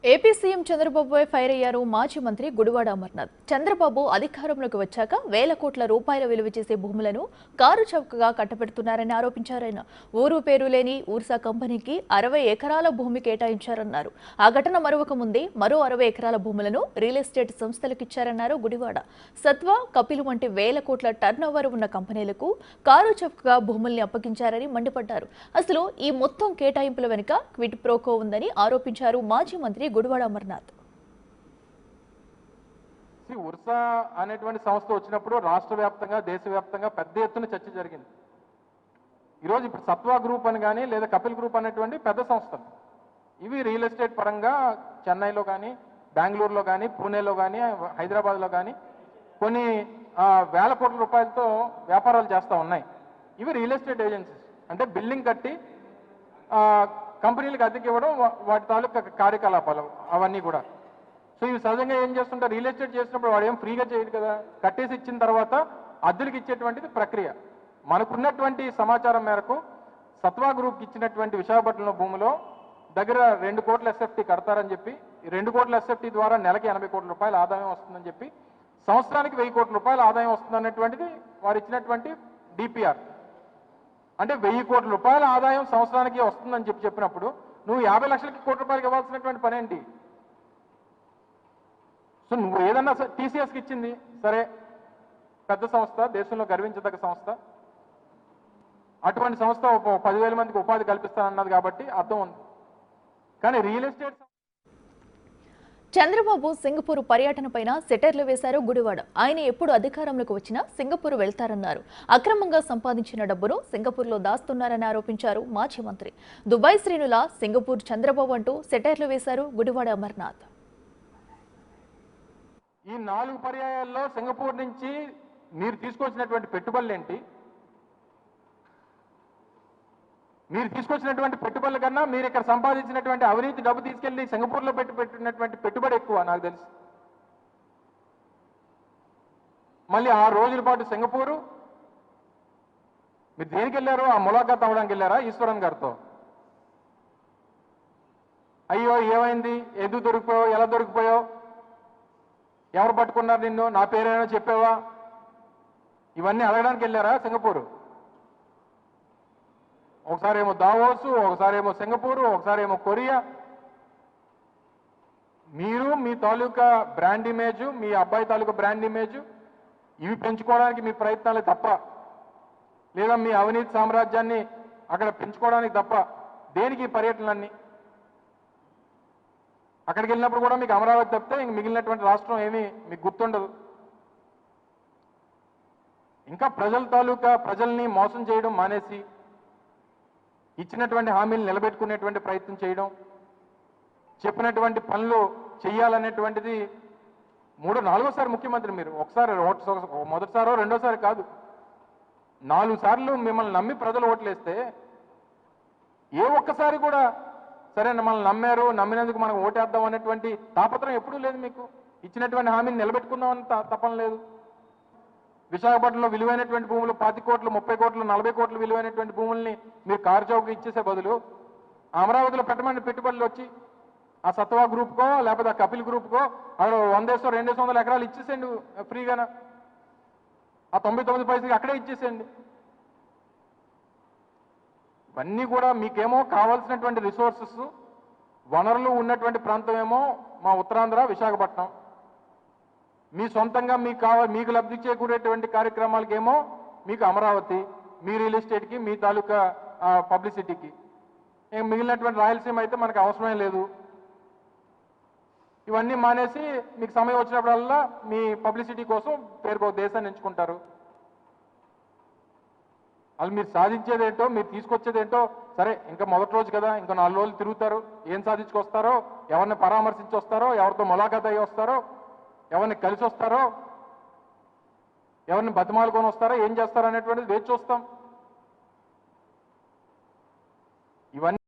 AP CM చంద్రబాబుపై fire అయ్యారు మాజీ మంత్రి గుడివాడ అమర్నాథ్. చంద్రబాబు అధికారంలోకి వచ్చాక వేల కోట్ల రూపాయల విలువ చేసే భూములను కారు చౌకగా కట్టబెడుతున్నారని ఆరోపించారాయన. ఊరు పేరు లేని ఊర్సా కంపెనీకి 60 ఎకరాల భూమి కేటాయించారన్నారు. ఆ ఘటన మరొక ముందే మరో 60 ఎకరాల భూములను రియల్ ఎస్టేట్ సంస్థలకు ఇచ్చారన్నారు గుడివాడ. సత్వ, కపిల్ వంటి వేల కోట్ల టర్నోవర్ ఉన్న కంపెనీలకు కారు చౌకగా భూముల్ని అప్పగించారని మండిపడ్డారు. అసలు ఈ మొత్తం కేటాయింపుల వెనుక క్విడ్ ప్రోకో ఉందని ఆరోపించారు మాజీ మంత్రి గుడివాడ అమర్నాథ్. ఉర్సా అనేటువంటి సంస్థ వచ్చినప్పుడు రాష్ట్ర వ్యాప్తంగా దేశవ్యాప్తంగా పెద్ద ఎత్తున చర్చ జరిగింది. ఈరోజు ఇప్పుడు సత్వా గ్రూప్ అని కానీ లేదా కపిల్ గ్రూప్ అనేటువంటి పెద్ద సంస్థలు ఇవి రియల్ ఎస్టేట్ పరంగా చెన్నైలో కానీ బెంగళూరులో కానీ పూణేలో కానీ హైదరాబాద్లో కానీ కొన్ని వేల కోట్ల రూపాయలతో వ్యాపారాలు చేస్తూ ఉన్నాయి. ఇవి రియల్ ఎస్టేట్ ఏజెన్సీస్ అంటే బిల్డింగ్ కట్టి కంపెనీలకు అద్దెకి ఇవ్వడం, వాటి తాలూకా కార్యకలాపాలు అవన్నీ కూడా. సో ఇవి సహజంగా ఏం చేస్తుంటారు, రియల్ ఎస్టేట్ చేసినప్పుడు వాడు ఏం ఫ్రీగా చేయడు కదా, కట్టేసి ఇచ్చిన తర్వాత అద్దెలకు ఇచ్చేటువంటిది ప్రక్రియ. మనకున్నటువంటి సమాచారం మేరకు సత్వా గ్రూప్కి ఇచ్చినటువంటి విశాఖపట్నంలో భూమిలో దగ్గర 2 కోట్ల ఎస్ఎఫ్టీ కడతారని చెప్పి, 2 కోట్ల ఎస్ఎఫ్టీ ద్వారా నెలకి 80 కోట్ల రూపాయల ఆదాయం వస్తుందని చెప్పి, సంవత్సరానికి 1000 కోట్ల రూపాయల ఆదాయం వస్తుందన్నటువంటిది వారు ఇచ్చినటువంటి డిపిఆర్. అంటే 1000 కోట్ల రూపాయల ఆదాయం సంవత్సరానికి వస్తుందని చెప్పినప్పుడు నువ్వు 50 లక్షలకి కోటి రూపాయలకి ఇవ్వాల్సినటువంటి పని ఏంటి? సో నువ్వు ఏదన్నా టీసీఎస్కి ఇచ్చింది సరే, పెద్ద సంస్థ, దేశంలో గర్వించదగ్గ సంస్థ, అటువంటి సంస్థ 10,000 మందికి ఉపాధి కల్పిస్తానన్నది కాబట్టి అర్థం ఉంది. కానీ రియల్ ఎస్టేట్ చంద్రబాబు సింగపూర్ పర్యటనపైన సెటర్లు వేశారు గుడివాడ. ఆయన ఎప్పుడు అధికారంలోకి వచ్చినా సింగపూర్ వెళ్తారన్నారు. అక్రమంగా సంపాదించిన డబ్బును సింగపూర్లో దాస్తున్నారని ఆరోపించారు మాజీ మంత్రి. దుబాయ్ శ్రేణుల సింగపూర్ చంద్రబాబు అంటూ సెటర్లు వేశారు గుడివాడ అమర్నాథ్. ఈ 4 పర్యాయాల్లో సింగపూర్ నుంచి మీరు తీసుకొచ్చినటువంటి పెట్టుబడులు ఏంటి? మీరు తీసుకొచ్చినటువంటి పెట్టుబడుల కన్నా మీరు ఇక్కడ సంపాదించినటువంటి అవినీతి డబ్బు తీసుకెళ్లి సింగపూర్లో పెట్టినటువంటి పెట్టుబడి ఎక్కువ నాకు తెలుసు. మళ్ళీ 6 రోజుల పాటు సింగపూరు మీరు దేనికి వెళ్ళారు? ఆ ములాఖాత్ అవ్వడానికి వెళ్ళారా ఈశ్వరన్ గారితో? అయ్యో ఏమైంది, ఎందుకు దొరికిపోయావు, ఎలా దొరికిపోయావు, ఎవరు పట్టుకున్నారు నిన్ను, నా పేరేమైనా చెప్పావా, ఇవన్నీ అడగడానికి వెళ్ళారా సింగపూరు? ఒకసారి ఏమో దావోసు, ఒకసారి ఏమో సింగపూరు, ఒకసారి ఏమో కొరియా. మీరు మీ తాలూకా బ్రాండ్ ఇమేజ్, మీ అబ్బాయి తాలూకా బ్రాండ్ ఇమేజ్ ఇవి పెంచుకోవడానికి మీ ప్రయత్నాలే తప్ప, లేదా మీ అవినీతి సామ్రాజ్యాన్ని అక్కడ పెంచుకోవడానికి తప్ప దేనికి పర్యటనలన్నీ? అక్కడికి వెళ్ళినప్పుడు కూడా మీకు అమరావతి తప్పితే ఇంక మిగిలినటువంటి రాష్ట్రం ఏమీ మీకు గుర్తుండదు. ఇంకా ప్రజల్ని మోసం చేయడం మానేసి ఇచ్చినటువంటి హామీలు నిలబెట్టుకునేటువంటి ప్రయత్నం చేయడం, చెప్పినటువంటి పనులు చెయ్యాలనేటువంటిది 4వ సారి ముఖ్యమంత్రి మీరు. మొదటిసారో రెండోసారి కాదు, 4 సార్లు మిమ్మల్ని నమ్మి ప్రజలు ఓట్లేస్తే ఏ ఒక్కసారి కూడా సరే మనల్ని నమ్మారు, నమ్మినందుకు మనం ఓటేద్దాం అనేటువంటి తాపత్రం ఎప్పుడూ లేదు మీకు. ఇచ్చినటువంటి హామీని నిలబెట్టుకుందామని తపన లేదు. విశాఖపట్నంలో విలువైనటువంటి భూములు 25 కోట్లు, 30 కోట్లు, 40 కోట్లు విలువైనటువంటి భూముల్ని మీరు కారు చౌక ఇచ్చేసే బదులు అమరావతిలో పెట్టమని పెట్టుబడులు వచ్చి ఆ సత్వా గ్రూప్కో లేకపోతే ఆ కపిల్ గ్రూప్కో అక్కడ 100-200 ఎకరాలు ఇచ్చేసేయండి ఫ్రీగాన. ఆ 99 పైసలకి అక్కడే ఇచ్చేసేయండి. ఇవన్నీ కూడా మీకేమో కావాల్సినటువంటి రిసోర్సెస్, వనరులు ఉన్నటువంటి ప్రాంతం ఏమో మా ఉత్తరాంధ్ర విశాఖపట్నం, మీ సొంతంగా మీకు లబ్ధి చేకూరేటువంటి కార్యక్రమాలకేమో మీకు అమరావతి, మీ రియల్ ఎస్టేట్కి, మీ తాలూకా పబ్లిసిటీకి. మిగిలినటువంటి రాయలసీమ అయితే మనకు అవసరమే లేదు. ఇవన్నీ మానేసి మీకు సమయం వచ్చినప్పుడల్లా మీ పబ్లిసిటీ కోసం పేరుకో దేశాన్ని ఎంచుకుంటారు. వాళ్ళు మీరు సాధించేదేంటో, మీరు తీసుకొచ్చేదేంటో సరే, ఇంకా మొదటి రోజు కదా, ఇంకా 4 రోజులు తిరుగుతారు. ఏం సాధించుకొస్తారో, ఎవరిని పరామర్శించి వస్తారో, ఎవరితో ములాఖాత్ అయ్యి వస్తారో, ఎవరిని కలిసి వస్తారో, ఎవరిని బతిమాలుకొని వస్తారో, ఏం చేస్తారో అనేటువంటిది వేచి చూస్తాం. ఇవన్నీ